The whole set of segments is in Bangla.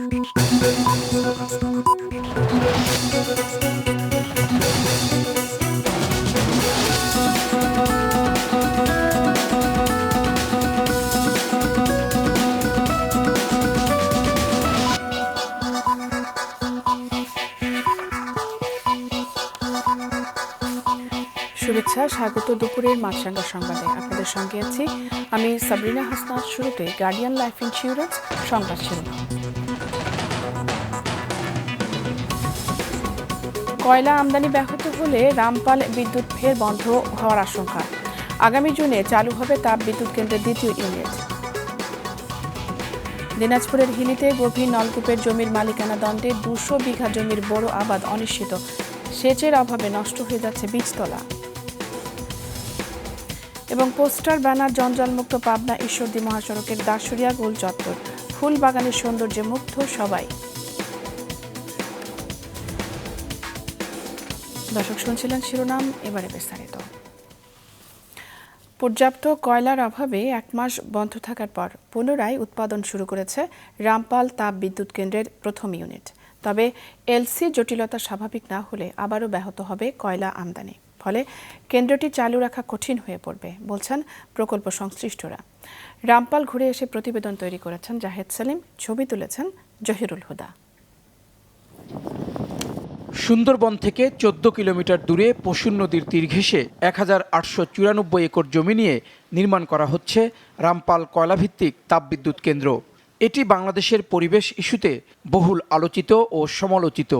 শুভেচ্ছা, স্বাগত দুপুরের মাছরাঙ্গা সংবাদে। আপনাদের সঙ্গে আছি আমি সাবরিনা হাসনাত। শুরুতে গার্ডিয়ান লাইফ ইন্স্যুরেন্স সংবাদ শিরোনাম। কয়লা আমদানি ব্যাহত হলে রামপাল বিদ্যুৎ ফের বন্ধ হওয়ার আশঙ্কা। আগামী জুনে চালু হবে তাপ বিদ্যুৎ কেন্দ্রের দ্বিতীয় ইউনিট। দিনাজপুরের হিলিতে গভীর নলকূপের জমির মালিকানা দ্বন্দ্বে ২০০ বিঘা জমির বড় আবাদ অনিশ্চিত। সেচের অভাবে নষ্ট হয়ে যাচ্ছে বীজতলা। এবং পোস্টার ব্যানার জঞ্জালমুক্ত পাবনা ঈশ্বরদী মহাসড়কের দাসুরিয়া গোল চত্বর। ফুল বাগানের সৌন্দর্যে মুগ্ধ সবাই। দর্শক শুনছিলেন শিরোনাম, এবারে বিস্তারিত। পর্যাপ্ত কয়লার অভাবে ১ মাস বন্ধ থাকার পর পুনরায় উৎপাদন শুরু করেছে রামপাল তাপ বিদ্যুৎ কেন্দ্রের প্রথম ইউনিট। তবে এলসি জটিলতা স্বাভাবিক না হলে আবারও ব্যাহত হবে কয়লা আমদানি। ফলে কেন্দ্রটি চালু রাখা কঠিন হয়ে পড়বে বলছেন প্রকল্প সংশ্লিষ্টরা। রামপাল ঘুরে এসে প্রতিবেদন তৈরি করেছেন জাহেদ সেলিম, ছবি তুলেছেন জহিরুল হুদা। সুন্দরবন থেকে ১৪ কিলোমিটার দূরে পশুর নদীর তীর ঘেঁষে ১,৮৯৪ একর জমি নিয়ে নির্মাণ করা হচ্ছে রামপাল কয়লাভিত্তিক তাপবিদ্যুৎ কেন্দ্র। এটি বাংলাদেশের পরিবেশ ইস্যুতে বহুল আলোচিত ও সমালোচিত।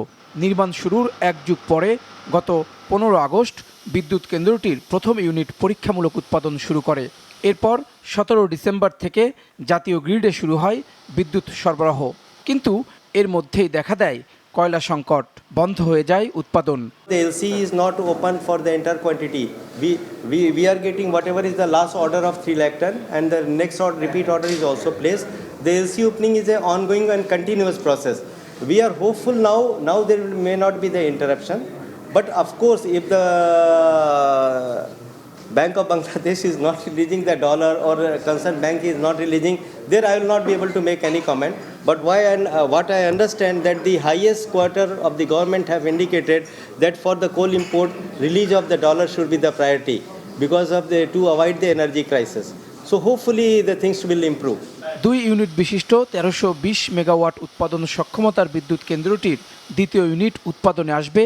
নির্মাণ শুরুর ১ যুগ পরে গত ১৫ আগস্ট বিদ্যুৎ কেন্দ্রটির প্রথম ইউনিট পরীক্ষামূলক উৎপাদন শুরু করে। এরপর ১৭ ডিসেম্বর থেকে জাতীয় গ্রিডে শুরু হয় বিদ্যুৎ সরবরাহ। কিন্তু এর মধ্যেই দেখা দেয় কয়লা সংকট, বন্ধ হয়ে যায় উৎপাদন। The LC is not open for the entire quantity. We are getting whatever is the last order of 3 lakh ton, and the next repeat order is also placed. The LC opening is an ongoing and continuous process. We are hopeful now there may not be the interruption, but of course if the Bank of Bangladesh is not releasing the dollar or concerned bank is not releasing, there I will not be able to make any comment. But what I understand that the highest quarter of the government have indicated that for the coal import, release of the dollar should be the priority because of to avoid the energy crisis. So hopefully the things will improve. ২ unit বিশিষ্ট ১৩২০ মেগাওয়াট উৎপাদন সক্ষমতার বিদ্যুৎ কেন্দ্রটির দ্বিতীয় ইউনিট উৎপাদনে আসবে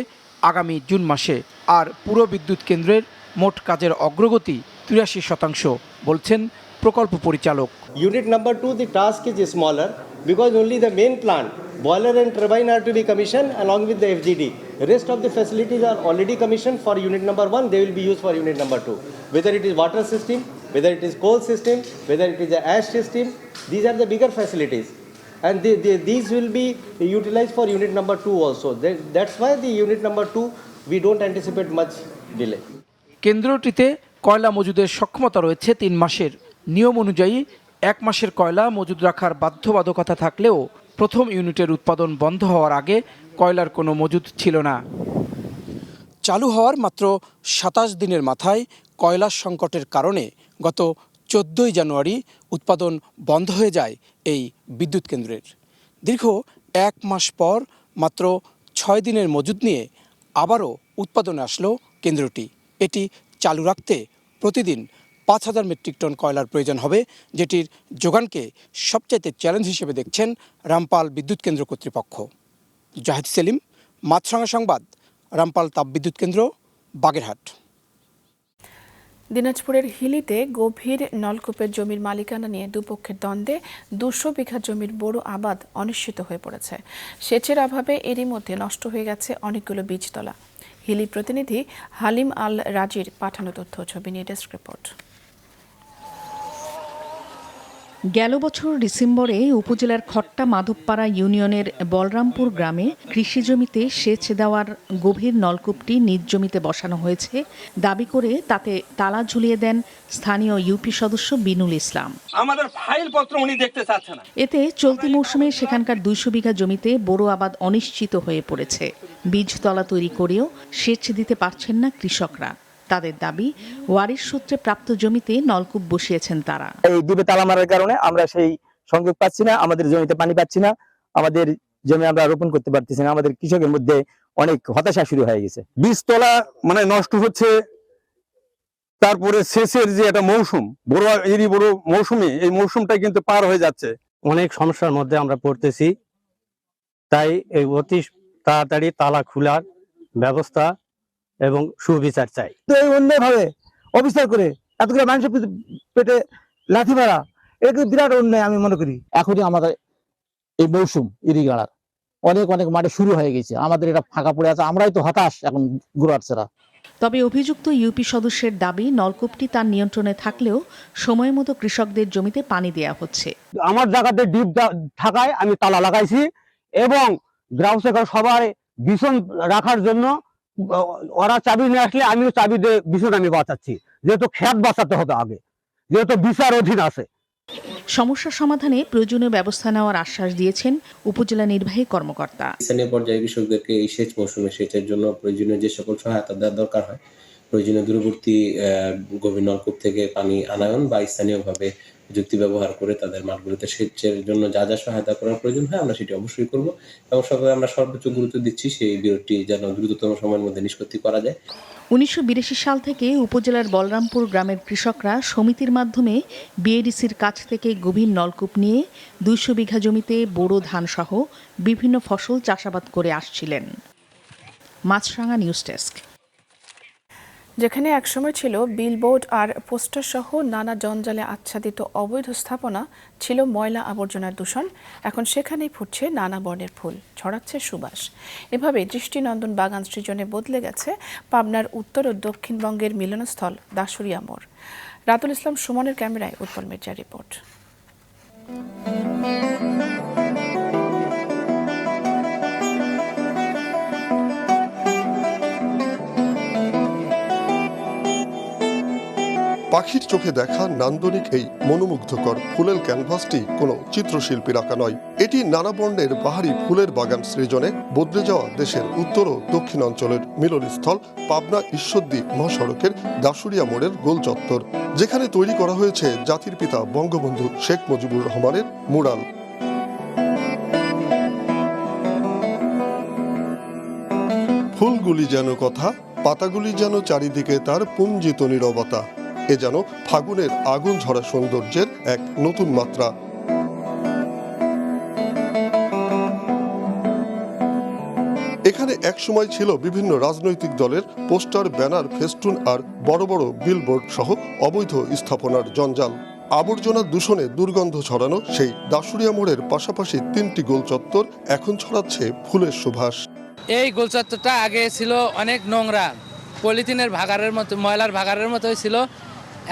আগামী জুন মাসে। আর পুরো বিদ্যুৎ কেন্দ্রের মোট কাজের অগ্রগতি ৮৩%, বলছেন প্রকল্প পরিচালক। Unit number 2, the task is smaller because only the main plant, boiler and turbine are to be commissioned along with the FGD. The rest of the facilities are already commissioned for unit number 1, they will be used for unit number 2. Whether it is water system, whether it is coal system, whether it is the ash system, these are the bigger facilities. And these will be utilized for unit number 2 also. That's why the unit number 2, we don't anticipate much delay. কেন্দ্রটিতে কয়লা মজুদের সক্ষমতা রয়েছে ৩ মাসের। নিয়ম অনুযায়ী ১ মাসের কয়লা মজুদ রাখার বাধ্যবাধকতা থাকলেও প্রথম ইউনিটের উৎপাদন বন্ধ হওয়ার আগে কয়লার কোনো মজুদ ছিল না। চালু হওয়ার মাত্র ২৭ দিনের মাথায় কয়লার সংকটের কারণে গত ১৪ই জানুয়ারি উৎপাদন বন্ধ হয়ে যায় এই বিদ্যুৎ কেন্দ্রের। দীর্ঘ ১ মাস পর মাত্র ৬ দিনের মজুদ নিয়ে আবারও উৎপাদনে আসলো কেন্দ্রটি। এটি চালু রাখতে প্রতিদিন ৫,০০০ মেট্রিক টন কয়লার প্রয়োজন হবে, যেটির যোগানকে সবচাইতে চ্যালেঞ্জ হিসেবে দেখছেন রামপাল বিদ্যুৎ কেন্দ্র কর্তৃপক্ষ। জাহিদ সেলিম, মাছরাঙা সংবাদ, রামপাল তাপবিদ্যুৎ কেন্দ্র, বাগেরহাট। দিনাজপুরের হিলিতে গভীর নলকূপের জমির মালিকানা নিয়ে দুপক্ষের দ্বন্দ্বে ২০০ বিঘা জমির বড় আবাদ অনিশ্চিত হয়ে পড়েছে। সেচের অভাবে এরই মধ্যে নষ্ট হয়ে গেছে অনেকগুলো বীজতলা। হিলি প্রতিনিধি হালিম আল রাজির পাঠানো তথ্য, ছবি নিয়ে ডেস্ক রিপোর্ট। গেল বছর ডিসেম্বরে উপজেলার খট্টা মাধবপাড়া ইউনিয়নের বলরামপুর গ্রামে কৃষি জমিতে সেচ দেওয়ার গভীর নলকূপটি নিজ জমিতে বসানো হয়েছে দাবি করে তাতে তালা ঝুলিয়ে দেন স্থানীয় ইউপি সদস্য বিনুল ইসলাম। আমাদের ফাইলপত্র উনি দেখতে চাচ্ছে না। এতে চলতি মৌসুমে সেখানকার ২০০ বিঘা জমিতে বোরো আবাদ অনিশ্চিত হয়ে পড়েছে। বীজতলা তৈরি করেও সেচ দিতে পারছেন না কৃষকরা। তাদের দাবি, ওয়ারিশ সূত্রে প্রাপ্ত জমিতে নলকূপ বসিয়েছেন তারা। এই দ্বীপে তালা মারার কারণে আমরা সেই সংযোগ পাচ্ছি না, আমাদের জমিতে পানি পাচ্ছি না। আমাদের জমি আমরা রোপণ করতে পারতেছি না। আমাদের কৃষকের মধ্যে অনেক হতাশা শুরু হয়ে গেছে। বীজতলা মানে নষ্ট হচ্ছে, তারপরে সেচের যে একটা মৌসুম, বড় মৌসুমে, এই মৌসুমটা কিন্তু পার হয়ে যাচ্ছে। অনেক সমস্যার মধ্যে আমরা পড়তেছি, তাই এই অতি তাড়াতাড়ি তালা খোলার ব্যবস্থা এবং সুবিচার চাই। তো এই অন্যায়ভাবে অবিচার করে এতগুলো মানুষের পেটে লাথি মারা, এটা বিরাট অন্যায় আমি মনে করি। এখনই আমাদের এই মৌসুম ইরিগাড়ার অনেক মাঠে শুরু হয়ে গেছে, আমাদের এটা ফাঁকা পড়ে আছে, আমরাই তো হতাশ এখন গুড়ারছেরা। তবে অভিযুক্ত ইউপি সদস্যের দাবি নলকূপটি তার নিয়ন্ত্রণে থাকলেও সময় মতো কৃষকদের জমিতে পানি দেয়া হচ্ছে। আমার জায়গাতে ডিপ থাকায় আমি তালা লাগাইছি এবং গ্রাউন্ড সবার ভীষণ রাখার জন্য ওরা চাবি নিয়ে আসলে আমিও চাবি দিয়ে ভীষণ আমি বাঁচাচ্ছি, যেহেতু খেত বাঁচাতে হবে আগে, যেহেতু বিচার অধীন আছে। সমস্যা সমাধানে প্রয়োজনীয় ব্যবস্থা নেওয়ার আশ্বাস দিয়েছেন উপজেলা নির্বাহী কর্মকর্তা। স্থানীয় পর্যায়ে কৃষকদেরকে এই সেচ মৌসুমে সেচের জন্য প্রয়োজনীয় যে সকল সহায়তা দেওয়ার দরকার হয়, প্রয়োজনীয় দূরবর্তী গভীর নলকূপ থেকে পানি আনায়ন বা স্থানীয়ভাবে প্রযুক্তি ব্যবহার করে তাদের মাঠগুলোতে সেচের জন্য যা যা সহায়তা করার প্রয়োজন হয় আমরা সেটি অবশ্যই করব এবং সবাই আমরা সর্বোচ্চ গুরুত্ব দিচ্ছি সেই বিরোধটি যেন দ্রুততম সময়ের মধ্যে নিষ্পত্তি করা যায়। 1982 সাল থেকে উপজেলার বলরামপুর গ্রামের কৃষকরা সমিতির মাধ্যমে বিএডিসির কাছ থেকে গভীর নলকূপ নিয়ে 200 বিঘা জমিতে বোরো ধান সহ বিভিন্ন ফসল চাষাবাদ করে আসছিলেন। মাছরাঙা নিউজ ডেস্ক। যেখানে একসময় ছিল বিলবোর্ড আর পোস্টার সহ নানা জঞ্জালে আচ্ছাদিত অবৈধ স্থাপনা, ছিল ময়লা আবর্জনার দূষণ, এখন সেখানেই ফুটছে নানা বর্ণের ফুল, ছড়াচ্ছে সুবাস। এভাবে দৃষ্টিনন্দন বাগান সৃজনে বদলে গেছে পাবনার উত্তর ও দক্ষিণবঙ্গের মিলনস্থল দাসুরিয়া মোড়। রাতুল ইসলাম সুমনের ক্যামেরায় উৎপল মির্জার রিপোর্ট। পাখির চোখে দেখা নান্দনিক এই মনোমুগ্ধকর ফুলের ক্যানভাসটি কোনো চিত্রশিল্পীর আঁকা নয়, এটি নানা বর্ণের বাহারি ফুলের বাগান সৃজনে বদলে যাওয়া দেশের উত্তর ও দক্ষিণ অঞ্চলের মিলনস্থল পাবনা ঈশ্বরদী মহাসড়কের দাসুরিয়া মোড়ের গোল চত্বর, যেখানে তৈরি করা হয়েছে জাতির পিতা বঙ্গবন্ধু শেখ মুজিবুর রহমানের মুরাল। ফুলগুলি যেন কথা, পাতাগুলি যেন চারিদিকে তার পুঞ্জিত নীরবতা, এ যেন ফাগুনের আগুন ঝরা সৌন্দর্যের এক নতুন মাত্রা। এখানে একসময় ছিল বিভিন্ন রাজনৈতিক দলের পোস্টার, ব্যানার, ফেস্টুন আর বড় বড় বিলবোর্ড সহ অবৈধ স্থাপনার জঞ্জাল। আবর্জনা দূষণে দুর্গন্ধ ছড়ানো সেই দাসুরিয়া মোড়ের পাশাপাশি 3টি গোল চত্বর এখন ছড়াচ্ছে ফুলের সুবাস। এই গোল চত্বরটা আগে ছিল অনেক নোংরা, পলিথিনের ভাগাড়ের মতো, ময়লার ভাগাড়ের মতোই ছিল।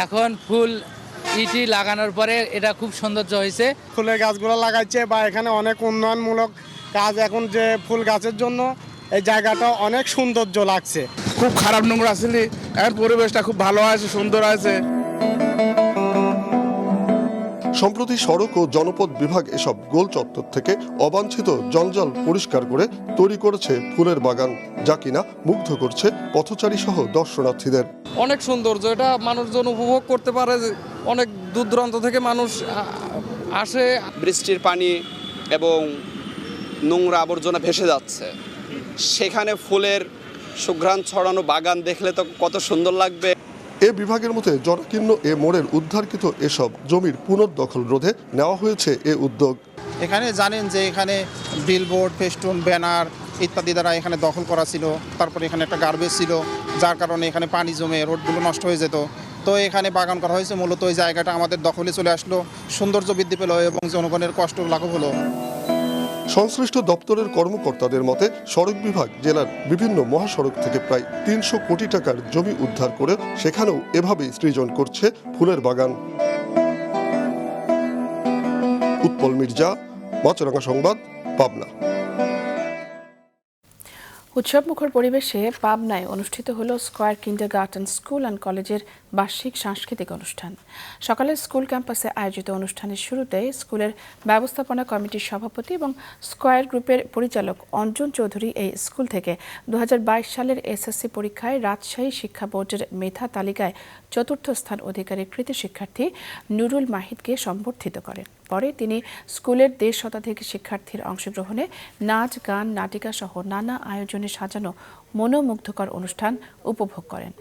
এখন ফুল ইটি লাগানোর পরে এটা খুব সৌন্দর্য হয়েছে। ফুলের গাছগুলো লাগাইছে বা এখানে অনেক উন্নয়নমূলক কাজ এখন যে ফুল গাছের জন্য এই জায়গাটা অনেক সৌন্দর্য লাগছে। খুব খারাপ নোংরা ছিল, এখন পরিবেশটা খুব ভালো আছে, সুন্দর আছে। সম্প্রতি সড়ক ও জনপদ বিভাগ এসব গোল চত্বর থেকে অবাঞ্ছিত জঞ্জাল পরিষ্কার করে তৈরি করেছে ফুলের বাগান, যা কিনা মুগ্ধ করছে পথচারী সহ দর্শনার্থীদের। অনেক সৌন্দর্য, এটা মানুষজন উপভোগ করতে পারে, অনেক দূর দূরান্ত থেকে মানুষ আসে। বৃষ্টির পানি এবং নোংরা আবর্জনা ভেসে যাচ্ছে, সেখানে ফুলের সুঘ্রাণ ছড়ানো বাগান দেখলে তো কত সুন্দর লাগবে। এ বিভাগের মতে জরাকীর্ণ এ মোড়ের উদ্ধারকৃত এসব জমির পুনর্দখল রোধে নেওয়া হয়েছে এ উদ্যোগ। এখানে জানেন যে এখানে বিলবোর্ড, ফেস্টুন, ব্যানার ইত্যাদি দ্বারা এখানে দখল করা ছিল। তারপরে এখানে একটা গার্বেজ ছিল, যার কারণে এখানে পানি জমে রোডগুলো নষ্ট হয়ে যেত। তো এখানে বাগান করা হয়েছে, মূলত ওই জায়গাটা আমাদের দখলে চলে আসলো, সৌন্দর্য বৃদ্ধি পেল এবং জনগণের কষ্ট লাঘব হলো। সংশ্লিষ্ট দপ্তরের কর্মকর্তাদের মতে সড়ক বিভাগ জেলার বিভিন্ন মহাসড়ক থেকে প্রায় 300 কোটি টাকার জমি উদ্ধার করে সেখানেও এভাবেই সৃজন করছে ফুলের বাগান। উৎপল মির্জা, মাছরাঙা সংবাদ, পাবনা। উৎসবমুখর পরিবেশে পাবনায় অনুষ্ঠিত হল স্কয়ার কিন্ডারগার্টেন স্কুল অ্যান্ড কলেজের বার্ষিক সাংস্কৃতিক অনুষ্ঠান। সকালে স্কুল ক্যাম্পাসে আয়োজিত অনুষ্ঠানের শুরুতে স্কুলের ব্যবস্থাপনা কমিটির সভাপতি এবং স্কয়ার গ্রুপের পরিচালক অঞ্জন চৌধুরী এই স্কুল থেকে 2022 সালের এসএসসি পরীক্ষায় রাজশাহী শিক্ষা বোর্ডের মেধা তালিকায় 4র্থ স্থান অধিকারী কৃতি শিক্ষার্থী নুরুল মাহিদকে সম্বর্ধিত করেন। পরে তিনি স্কুলের 1.5 শতাধিক শিক্ষার্থীর অংশগ্রহণে নাচ, গান, নাটিকা সহ নানা আয়োজনে সাজানো মনোমুগ্ধকর অনুষ্ঠান উপভোগ করেন।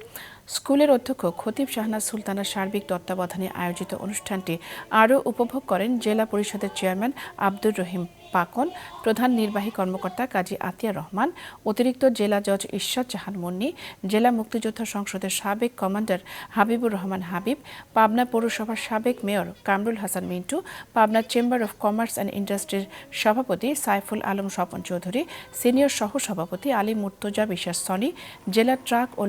স্কুলের অধ্যক্ষ খতিব শাহনাজ সুলতানার সার্বিক তত্ত্বাবধানে আয়োজিত অনুষ্ঠানটি আরও উপভোগ করেন জেলা পরিষদের চেয়ারম্যান আব্দুর রহিম পাকন, প্রধান নির্বাহী কর্মকর্তা কাজী আতিয়া রহমান, অতিরিক্ত জেলা জজ ইশরাত জাহান মুন্নি, জেলা মুক্তিযোদ্ধা সংসদের সাবেক কমান্ডার হাবিবুর রহমান হাবিব, পাবনা পৌরসভার সাবেক mayor Kamrul Hasan Mintu, Pabna chamber of commerce and ইন্ডাস্ট্রির সভাপতি সাইফুল আলম স্বপন চৌধুরী, সিনিয়র সহ সভাপতি আলী মুর্তজা বিশ্বাস সনি, জেলা ট্রাক ও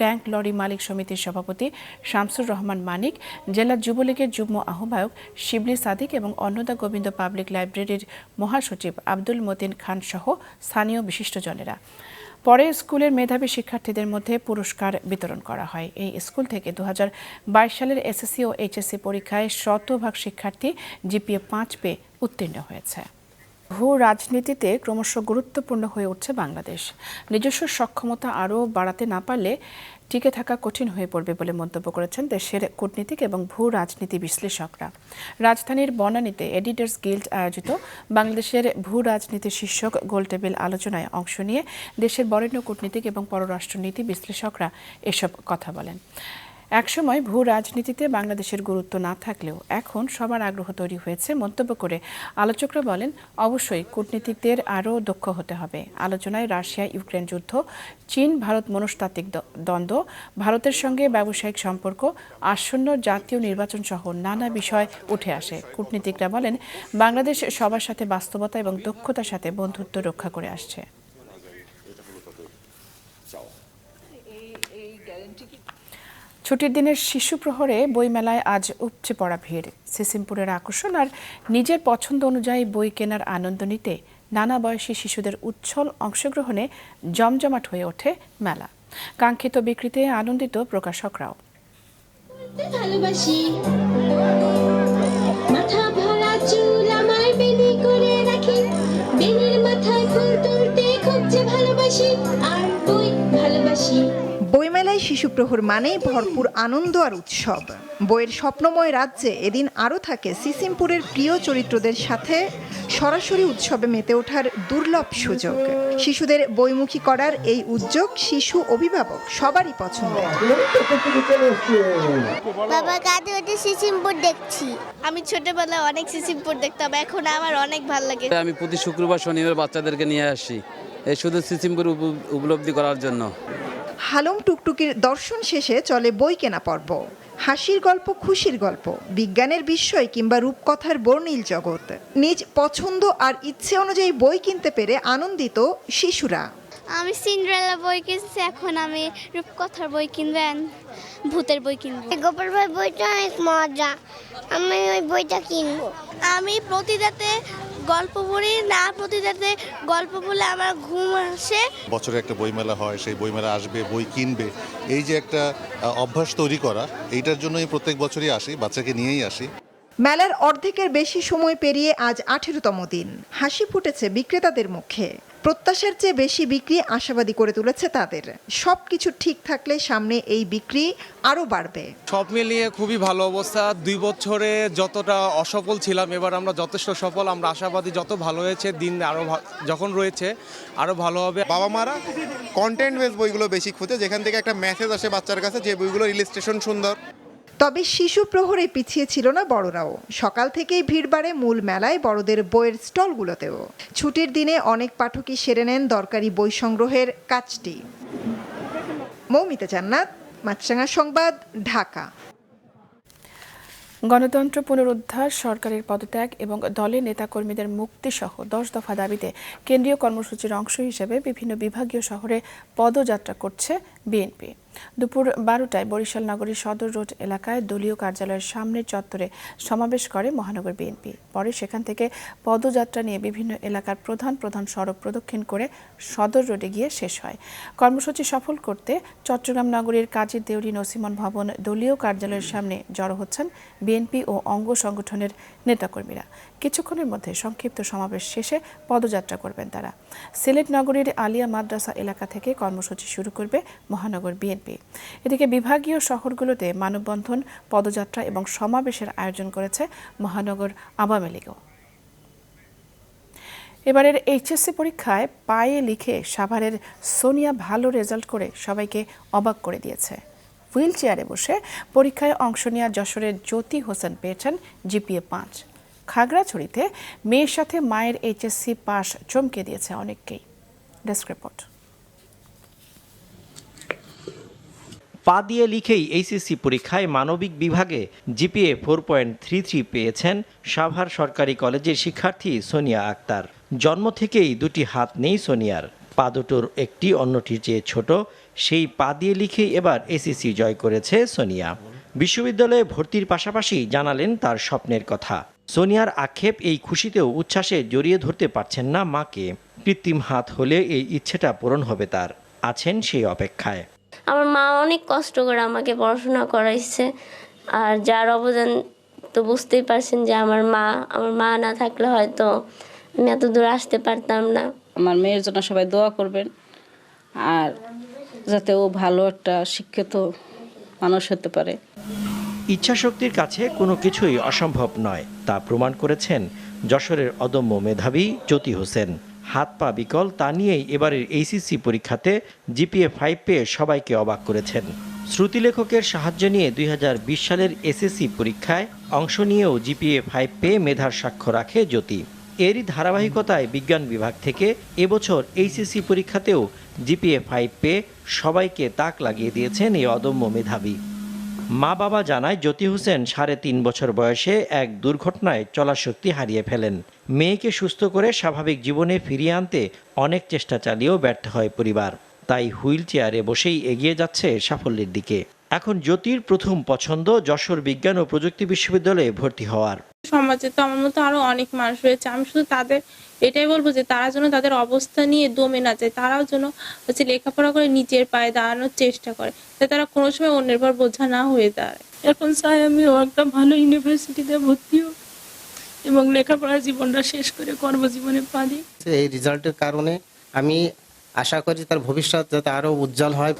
ট্যাঙ্ক লরি মালিক সমিতির সভাপতি শামসুর রহমান মানিক, জেলা যুবলীগের যুগ্ম আহ্বায়ক শিবলি সাদিক এবং অন্নদা গোবিন্দ পাবলিক লাইব্রেরির মহাসচিব আব্দুল মতিন খান সহ স্থানীয় বিশিষ্টজনেরা। পরে স্কুলের মেধাবী শিক্ষার্থীদের মধ্যে পুরস্কার বিতরণ করা হয়। এই স্কুল থেকে 2022 সালের এসএসসি ও এইচএসসি পরীক্ষায় 100% শিক্ষার্থী জিপিএ 5 পেয়ে উত্তীর্ণ হয়েছে। ভূ রাজনীতিতে ক্রমশ গুরুত্বপূর্ণ হয়ে উঠছে বাংলাদেশ। নিজস্ব সক্ষমতা আরও বাড়াতে না পারলে টিকে থাকা কঠিন হয়ে পড়বে বলে মন্তব্য করেছেন দেশের কূটনীতিক এবং ভূ রাজনীতি বিশ্লেষকরা। রাজধানীর বনানীতে এডিটর্স গিল্ড আয়োজিত বাংলাদেশের ভূ রাজনীতি শীর্ষক গোলটেবিল আলোচনায় অংশ নিয়ে দেশের বরেণ্য কূটনীতিক এবং পররাষ্ট্রনীতি বিশ্লেষকরা এসব কথা বলেন। একসময় ভূ রাজনীতিতে বাংলাদেশের গুরুত্ব না থাকলেও এখন সবার আগ্রহ তৈরি হয়েছে মন্তব্য করে আলোচকরা বলেন, অবশ্যই কূটনীতিকদের আরও দক্ষ হতে হবে। আলোচনায় রাশিয়া ইউক্রেন যুদ্ধ, চীন ভারত মনস্তাত্ত্বিক দ্বন্দ্ব, ভারতের সঙ্গে ব্যবসায়িক সম্পর্ক, আসন্ন জাতীয় নির্বাচন সহ নানা বিষয় উঠে আসে। কূটনীতিকরা বলেন, বাংলাদেশ সবার সাথে বাস্তবতা এবং দক্ষতার সাথে বন্ধুত্ব রক্ষা করে আসছে। ছুটির দিনের শিশু প্রহরে বইমেলায় আজ উপচে পড়া ভিড়। সিসিমপুরের আকর্ষণ আর নিজের পছন্দ অনুযায়ী বই কেনার আনন্দ নিতে নানা বয়সী শিশুদের উচ্ছল অংশগ্রহণে জমজমাট হয়ে ওঠে মেলা। কাঙ্ক্ষিত বিক্রিতে আনন্দিত প্রকাশকরাও। বইমেলায় শিশু প্রহর মানেই ভরপুর আনন্দ আর উৎসব। বইয়ের স্বপ্নময় রাজ্যে এদিন আরও থাকে সিসিমপুরের প্রিয় চরিত্রদের সাথে সরাসরি উৎসবে মেতে ওঠার দুর্লভ সুযোগ। শিশুদের বইমুখী করার এই উদ্যোগ শিশু, অভিভাবক সবারই পছন্দ। বাবা কাঁধে ওঠে সিসিমপুর দেখছি। আমি ছোটবেলায় অনেক সিসিমপুর দেখতাম, এখন আমার অনেক ভালো লাগে। আমি প্রতি শুক্রবার শনিবার বাচ্চাদেরকে নিয়ে আসি এই শুধু সিসিমপুর উপলব্ধি করার জন্য। হালুম টুকটুকির দর্শন শেষে চলে বই কেনা পর্ব। হাসির গল্প, খুশির গল্প, বিজ্ঞানের বিস্ময় কিংবা রূপকথার বর্ণিল জগৎ। নিজ পছন্দ আর ইচ্ছে অনুযায়ী বই কিনতে পেরে আনন্দিত শিশুরা। আমি সিন্ডারেলা বই কিনছি, এখন আমি রূপকথার বই কিনবেন, ভূতের বই কিনবো। গোপাল ভাই বইটা অনেক মজা, আমি ওই বইটা কিনবো। আমি প্রতিদাতে গল্প পড়ি না, প্রতিদাতে গল্প বলে আমার ঘুম আসে। বছরে একটা বইমেলা হয়, সেই বইমেলা আসবে, বই কিনবে, এই যে একটা অভ্যাস তৈরি করা, এইটার জন্যই প্রত্যেক বছরই আসি, বাচ্চাকে নিয়েই আসি। মেলার অর্ধেকের বেশি সময় পেরিয়ে আজ 18তম দিন। হাসি ফুটেছে বিক্রেতাদের মুখে। প্রত্যাশার চেয়ে বেশি বিক্রি আশাবাদী করে তুলেছে তাদের। সবকিছু ঠিক থাকলে সামনে এই বিক্রি আরও বাড়বে। সব মিলিয়ে খুবই ভালো অবস্থা। 2 বছরে যতটা অসফল ছিলাম, এবার আমরা যথেষ্ট সফল। আমরা আশাবাদী যত ভালো হয়েছে, দিন আরও যখন রয়েছে আরও ভালো হবে। বাবা মারা কন্টেন্ট বেস বইগুলো বেশি খুঁজে, যেখান থেকে একটা মেসেজ আসে বাচ্চার কাছে, যে বইগুলোর ইলাস্ট্রেশন সুন্দর। তবে শিশু প্রহরে পিছিয়ে ছিল না বড়রাও। সকাল থেকেই ভিড় বাড়ে মূল মেলায় বড়দের বইয়ের স্টলগুলোতেও। ছুটির দিনে অনেক পাঠকই সেরে নেন দরকারি বই সংগ্রহের কাজটি। মৌমিতা জান্নাত, মাছরাঙা সংবাদ, ঢাকা। গণতন্ত্র পুনরুদ্ধার, সরকারের পদত্যাগ এবং দলের নেতাকর্মীদের মুক্তি সহ 10 দফা দাবিতে কেন্দ্রীয় কর্মসূচির অংশ হিসেবে বিভিন্ন বিভাগীয় শহরে পদযাত্রা করছে বিএনপি। দুপুর 12টায় বরিশাল নগরীর সদর রোড এলাকায় দলীয় কার্যালয়ের সামনের চত্বরে সমাবেশ করে মহানগর বিএনপি। পরে সেখান থেকে পদযাত্রা নিয়ে বিভিন্ন এলাকার প্রধান প্রধান সড়ক প্রদক্ষিণ করে সদর রোডে গিয়ে শেষ হয়। কর্মসূচি সফল করতে চট্টগ্রাম নগরীর কাজী দেউরি নসিমন ভবন দলীয় কার্যালয়ের সামনে জড়ো হচ্ছেন বিএনপি ও অঙ্গ সংগঠনের নেতাকর্মীরা। কিছুক্ষণের মধ্যে সংক্ষিপ্ত সমাবেশ শেষে পদযাত্রা করবেন তারা। সিলেট নগরীর আলিয়া মাদ্রাসা এলাকা থেকে কর্মসূচি শুরু করবে মহানগর বিএনপি। এদিকে বিভাগীয় শহরগুলোতে মানববন্ধন, পদযাত্রা এবং সমাবেশের আয়োজন করেছে মহানগর আওয়ামী লীগও। এবারের এইচএসসি পরীক্ষায় পায়ে লিখে সাভারের সোনিয়া ভালো রেজাল্ট করে সবাইকে অবাক করে দিয়েছে। হুইল চেয়ারে বসে পরীক্ষায় অংশ নেওয়া যশোরের জ্যোতি হোসেন পেয়েছেন জিপিএ 5। খাগড়াছড়িতে মেয়ের সাথে মায়ের এইচএসসি পাস চমকে দিয়েছে অনেককেই। Desk report. পা দিয়ে লিখেই এইচএসসি পরীক্ষায় মানবিক বিভাগে জিপিএ 4.33 পেয়েছেন সাভার সরকারি কলেজের শিক্ষার্থী সোনিয়া আক্তার। জন্ম থেকেই দুটি হাত নেই সোনিয়ার, পা দুটোর একটি অন্যটির চেয়ে ছোট। সেই পা দিয়ে লিখেই এবার এসএসসি জয় করেছে সোনিয়া। বিশ্ববিদ্যালয়ে ভর্তির পাশাপাশি জানালেন তার স্বপ্নের কথা। সোনিয়ার আক্ষেপ, এই খুশিতেও উচ্ছ্বাসে জড়িয়ে ধরতে পারছেন না মাকে। কৃত্রিম হাত হলে এই ইচ্ছেটা পূরণ হবে তার, আছেন সেই অপেক্ষায়। আমার মা অনেক কষ্ট করে আমাকে পড়াশোনা করাইছে, আর যার অবদান তো বুঝতেই পারছেন যে আমার মা না থাকলে হয়তো আমি এত দূর আসতে পারতাম না। আমার মেয়ের জন্য সবাই দোয়া করবেন, আর যাতে ও ভালো একটা শিক্ষিত মানুষ হতে পারে। ইচ্ছাশক্তির কাছে কোনো কিছুই অসম্ভব নয়, তা প্রমাণ করেছেন যশোরের অদম্য মেধাবী জ্যোতি হোসেন। হাত পা বিকল, তা নিয়েই এবারের এইচএসসি পরীক্ষাতে জিপিএ 5 পেয়ে সবাইকে অবাক করেছেন। শ্রুতিলেখকের সাহায্য নিয়ে 2020 সালের এসএসসি পরীক্ষায় অংশ নিয়েও জিপিএ 5 পেয়ে মেধার সাক্ষ্য রাখে জ্যোতি। এরই ধারাবাহিকতায় বিজ্ঞান বিভাগ থেকে এবছর এইচএসসি পরীক্ষাতেও জিপিএ 5 পেয়ে সবাইকে তাক লাগিয়ে দিয়েছেন এই অদম্য মেধাবী। মা বাবা জানায় জ্যোতি হোসেন 3.5 বছর বয়সে এক দুর্ঘটনায় চলার শক্তি হারিয়ে ফেলেন। মেয়েকে সুস্থ করে স্বাভাবিক জীবনে ফিরিয়ে আনতে অনেক চেষ্টা চালিয়েও ব্যর্থ হয় পরিবার। তাই হুইল চেয়ারে বসেই এগিয়ে যাচ্ছে সাফল্যের দিকে। এখন জ্যোতির প্রথম পছন্দ যশোর বিজ্ঞান ও প্রযুক্তি বিশ্ববিদ্যালয়ে ভর্তি হওয়ার। সমাজে তো আমার মতো আরো অনেক মানুষ রয়েছে, আমি শুধু তাদের এটাই বলবো যে তারা যেন তাদের অবস্থা নিয়ে দমে না যায়, তারাও যেন লেখাপড়া করে নিজের পায়ে দাঁড়ানোর চেষ্টা করে, যাতে তারা কোনো সময় অন্যের পর বোঝা না হয়ে দাঁড়ায়। এখন চাই আমিও একটা ভালো ইউনিভার্সিটিতে ভর্তি হই এবং লেখাপড়ার জীবনটা শেষ করে কর্মজীবনে পা দিই। এই রেজাল্টের কারণে আমি আশা করি তার ভবিষ্যৎ যাতে আরো উজ্জ্বল হয়।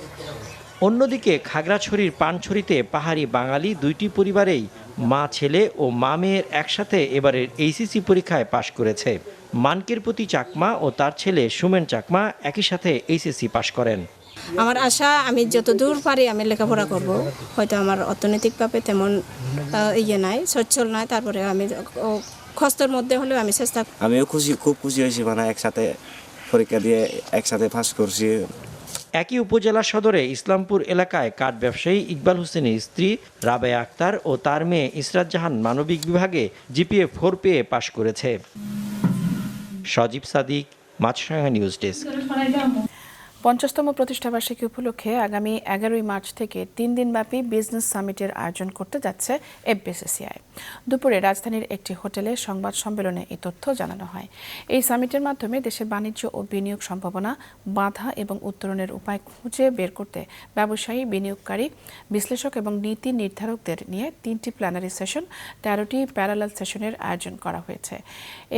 অন্যদিকে খাগড়াছড়ির পানছড়িতে পাহাড়ি বাঙালি দুইটি পরিবারেই মা ছেলে ও মা মেয়ের একসাথে এবারের এইচএসসি পরীক্ষায় পাশ করেছে। মানকের প্রতি চাকমা ও তার ছেলে সুমেন চাকমা একই সাথে এইচএসসি পাশ করেন। আমার আশা আমি যতদূর পারি আমি লেখাপড়া করব। হয়তো আমার অর্থনৈতিকভাবে তেমন নাই, সচ্ছল নাই, তারপরে আমি কষ্টের মধ্যে হলেও আমি চেষ্টা। আমিও খুব খুশি হয়েছি, মানে একসাথে পরীক্ষা দিয়ে একসাথে পাস করছি। একই উপজেলা সদরে ইসলামপুর এলাকায় কাঠ ব্যবসায়ী ইকবাল হোসেনের স্ত্রী রাবেয়া আক্তার ও তার মেয়ে ইসরাত জাহান মানবিক বিভাগে জিপিএ 4 পেয়ে পাশ করেছে। সজীব সাদিক, মাছরাঙা নিউজ ডেস্ক। 50তম প্রতিষ্ঠাবার্ষিকী উপলক্ষে আগামী 11 মার্চ থেকে 3 দিনব্যাপী বিজনেস সামিটের আয়োজন করতে যাচ্ছে এফবিসিসিআই। দুপুরে রাজধানীর একটি হোটেলে সংবাদ সম্মেলনে এই তথ্য জানানো হয়। এই সামিটের মাধ্যমে দেশের বাণিজ্য ও বিনিয়োগ সম্ভাবনা, বাধা এবং উত্তরণের উপায় খুঁজে বের করতে ব্যবসায়ী, বিনিয়োগকারী, বিশ্লেষক এবং নীতি নির্ধারকদের নিয়ে 3টি প্ল্যানারি সেশন, 13টি প্যারালাল সেশনের আয়োজন করা হয়েছে।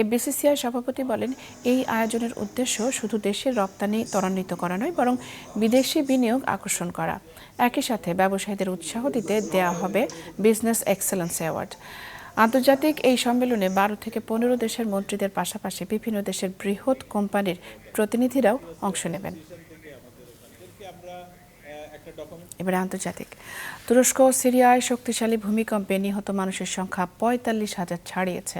এফবিসিসিআই সভাপতি বলেন, এই আয়োজনের উদ্দেশ্য শুধু দেশের রপ্তানি ত্বরান্বিত করা নয়, বরং বিদেশি বিনিয়োগ আকর্ষণ করা। একই সাথে ব্যবসায়ীদের উৎসাহ দিতে দেয়া হবে বিজনেস এক্সেলেন্স অ্যাওয়ার্ড। আন্তর্জাতিক এই সম্মেলনে 12 থেকে 15 দেশের মন্ত্রীদের পাশাপাশি বিভিন্ন দেশের বৃহৎ কোম্পানির প্রতিনিধিরাও অংশ নেবেন। এবারে আন্তর্জাতিক। তুরস্ক ও সিরিয়ায় শক্তিশালী ভূমিকম্পে নিহত মানুষের সংখ্যা 45,000 ছাড়িয়েছে।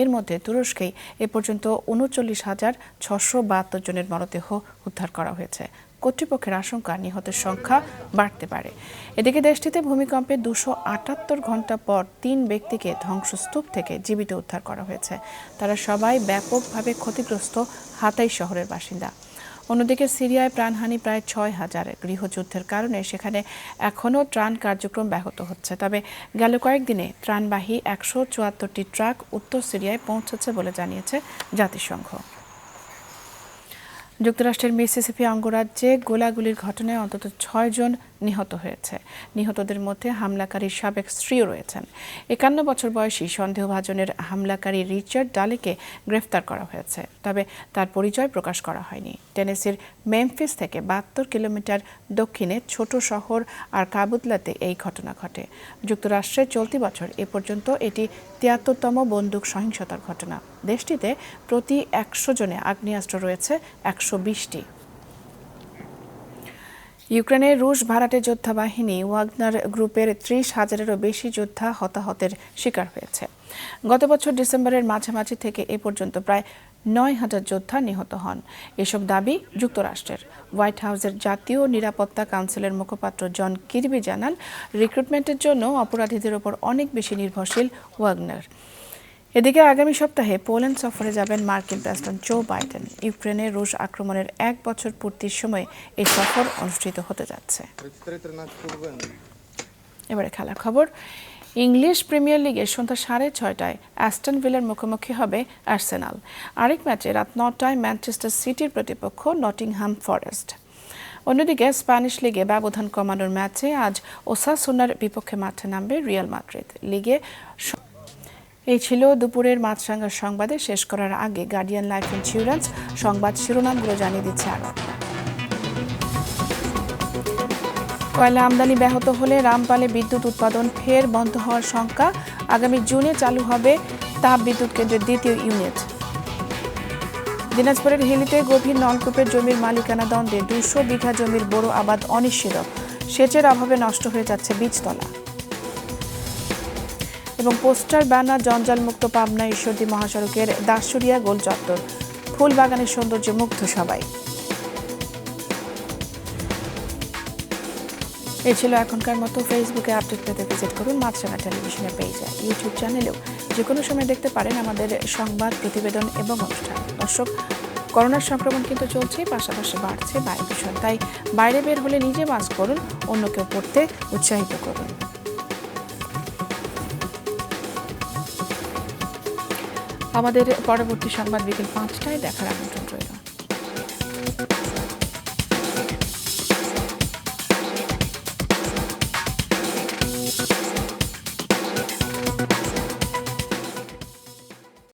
এর মধ্যে তুরস্কেই এ পর্যন্ত 39,672 জনের মরদেহ উদ্ধার করা হয়েছে। কর্তৃপক্ষের আশঙ্কা নিহতের সংখ্যা বাড়তে পারে। এদিকে দেশটিতে ভূমিকম্পে 278 ঘন্টা পর 3 ব্যক্তিকে ধ্বংসস্তূপ থেকে জীবিত উদ্ধার করা হয়েছে। তারা সবাই ব্যাপকভাবে ক্ষতিগ্রস্ত হাতাই শহরের বাসিন্দা। অন্যদিকে সিরিয়ায় প্রাণহানি প্রায় 6,000। গৃহযুদ্ধের কারণে সেখানে এখনও ত্রাণ কার্যক্রম ব্যাহত হচ্ছে। তবে গেল কয়েকদিনে ত্রাণবাহী 174টি ট্রাক উত্তর সিরিয়ায় পৌঁছেছে বলে জানিয়েছে জাতিসংঘ। যুক্তরাষ্ট্রের মিসিসিপি অঙ্গরাজ্যে গোলাগুলির ঘটনায় অন্তত 6 জন নিহত হয়েছে। নিহতদের মধ্যে হামলাকারীর সাবেক স্ত্রীও রয়েছেন। 51 বছর বয়সী সন্দেহভাজনের হামলাকারী রিচার্ড ডালেকে গ্রেফতার করা হয়েছে, তবে তার পরিচয় প্রকাশ করা হয়নি। টেনেসির মেমফিস থেকে 72 কিলোমিটার দক্ষিণে ছোট শহর আর কাবুতলাতে এই ঘটনা ঘটে। যুক্তরাষ্ট্রে চলতি বছর এ পর্যন্ত এটি 73তম বন্দুক সহিংসতার ঘটনা। দেশটিতে প্রতি 100 জনে আগ্নেয়াস্ত্র রয়েছে 120টি। ইউক্রেনের রুশ ভাড়াটে যোদ্ধা বাহিনী ওয়াগনার গ্রুপের 30,000-এরও বেশি যোদ্ধা হতাহতের শিকার হয়েছে। গত বছর ডিসেম্বরের মাঝামাঝি থেকে এ পর্যন্ত প্রায় 9,000 যোদ্ধা নিহত হন। এসব দাবি যুক্তরাষ্ট্রের। হোয়াইট হাউসের জাতীয় নিরাপত্তা কাউন্সিলের মুখপাত্র জন কিরবি জানান, রিক্রুটমেন্টের জন্য অপরাধীদের ওপর অনেক বেশি নির্ভরশীল ওয়াগনার। এদিকে আগামী সপ্তাহে পোল্যান্ড সফরে যাবেন মার্কিন প্রেসিডেন্ট জো বাইডেন। ইউক্রেনে রুশ আক্রমণের 1 বছর পূর্তির সময় এই সফর অনুষ্ঠিত হতে যাচ্ছে। এবারে খেলার খবর। ইংলিশ প্রিমিয়ার লিগে সন্ধ্যা 6:30টায় অ্যাস্টন ভিলার মুখোমুখি হবে আর্সেনাল। আরেক ম্যাচে রাত 9টায় ম্যানচেস্টার সিটির প্রতিপক্ষ নটিংহাম ফরেস্ট। অন্যদিকে স্প্যানিশ লিগে ব্যবধান কমানোর ম্যাচে আজ ওসাসুনার বিপক্ষে মাঠে নামবে রিয়াল মাদ্রিদ। লিগে এই ছিল দুপুরের মাছরাঙ্গার সংবাদে। শেষ করার আগে গার্ডিয়ান লাইফ ইন্স্যুরেন্স সংবাদ শিরোনামগুলো জানিয়ে দিচ্ছে আরো। কয়লা আমদানি ব্যাহত হলে রামপালে বিদ্যুৎ উৎপাদন ফের বন্ধ হওয়ার শঙ্কা। আগামী জুনে চালু হবে তাপ বিদ্যুৎ কেন্দ্রের 2য় ইউনিট। দিনাজপুরের হিলিতে গভীর নলকূপের জমির মালিকানা দ্বন্দ্বে 200 বিঘা জমির বড় আবাদ অনিশ্চিত। সেচের অভাবে নষ্ট হয়ে যাচ্ছে বীজতলা। এবং পোস্টার ব্যানার জঞ্জালমুক্ত পাবনা ঈশ্বরদী মহাসড়কের দাসুরিয়া গোল চত্বর। ফুল বাগানের সৌন্দর্যে মুগ্ধ সবাই। এই ছিল এখনকার মতো। ফেসবুকে আপডেট পেতে ভিজিট করুন মাছরাঙা টেলিভিশনের পেজে। ইউটিউব চ্যানেলেও যে কোনো সময় দেখতে পারেন আমাদের সংবাদ, প্রতিবেদন এবং অনুষ্ঠান। দর্শক, করোনার সংক্রমণ কিন্তু চলছে, পাশাপাশি বাড়ছে বায়ু দূষণ। তাই বাইরে বের হলে নিজে মাস্ক পরুন, অন্যকেও পরতে উৎসাহিত করুন। আমাদের পরবর্তী সংবাদ বিকেল 5টায় দেখার আমন্ত্রণ রয়েছে।